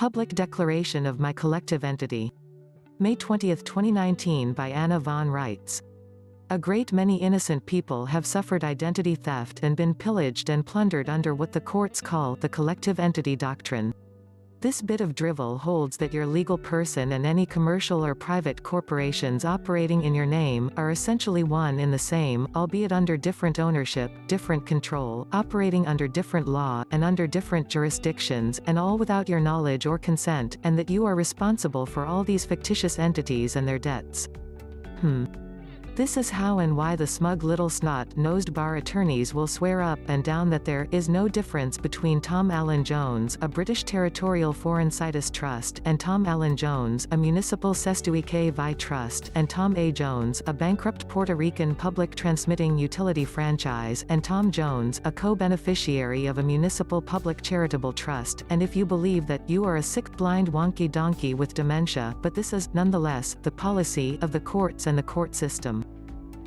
Public Declaration of My Collective Entity. May 20, 2019 by Anna von Reitz. A great many innocent people have suffered identity theft and been pillaged and plundered under what the courts call the Collective Entity Doctrine. This bit of drivel holds that your legal person and any commercial or private corporations operating in your name are essentially one in the same, albeit under different ownership, different control, operating under different law, and under different jurisdictions, and all without your knowledge or consent, and that you are responsible for all these fictitious entities and their debts. This is how and why the smug little snot-nosed bar attorneys will swear up and down that there is no difference between Tom Allen Jones, a British Territorial Foreign Situs Trust, and Tom Allen Jones, a Municipal Cestui Trust, and Tom A. Jones, a bankrupt Puerto Rican public transmitting utility franchise, and Tom Jones, a co-beneficiary of a Municipal Public Charitable Trust, and if you believe that you are a sick blind Wonky Donkey with dementia, but this is, nonetheless, the policy of the courts and the court system.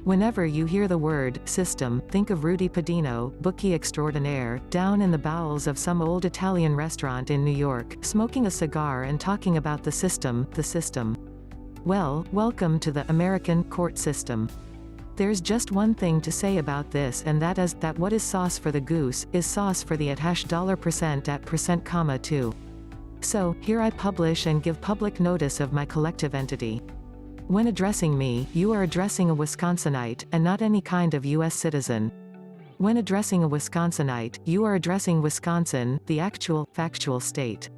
Whenever you hear the word system, think of Rudy Padino, bookie extraordinaire, down in the bowels of some old Italian restaurant in New York, smoking a cigar and talking about the system, the system. Well, welcome to the American court system. There's just one thing to say about this, and that is that what is sauce for the goose is sauce for the $% at %, too. So, here I publish and give public notice of my collective entity. When addressing me, you are addressing a Wisconsinite, and not any kind of U.S. citizen. When addressing a Wisconsinite, you are addressing Wisconsin, the actual, factual state.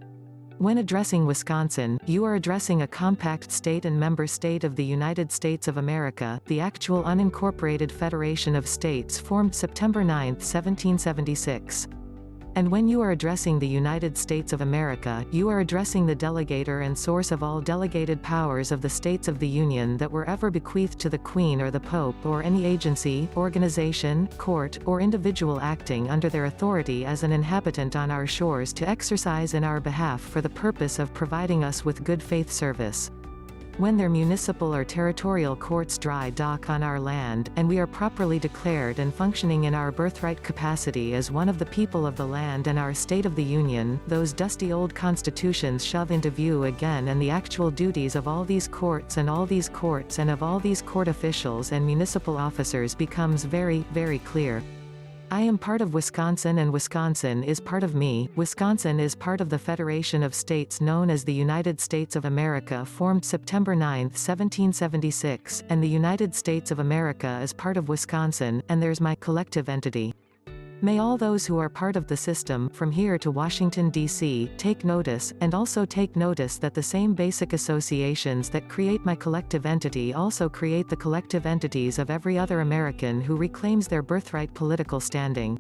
When addressing Wisconsin, you are addressing a compact state and member state of the United States of America, the actual unincorporated federation of states formed September 9, 1776. And when you are addressing the United States of America, you are addressing the delegator and source of all delegated powers of the states of the Union that were ever bequeathed to the Queen or the Pope or any agency, organization, court, or individual acting under their authority as an inhabitant on our shores to exercise in our behalf for the purpose of providing us with good faith service. When their municipal or territorial courts dry dock on our land, and we are properly declared and functioning in our birthright capacity as one of the people of the land and our State of the Union, those dusty old constitutions shove into view again, and the actual duties of all these courts and of all these court officials and municipal officers becomes very, very clear. I am part of Wisconsin and Wisconsin is part of me. Wisconsin is part of the Federation of States known as the United States of America formed September 9, 1776, and the United States of America is part of Wisconsin, and there's my collective entity. May all those who are part of the system, from here to Washington, D.C., take notice, and also take notice that the same basic associations that create my collective entity also create the collective entities of every other American who reclaims their birthright political standing.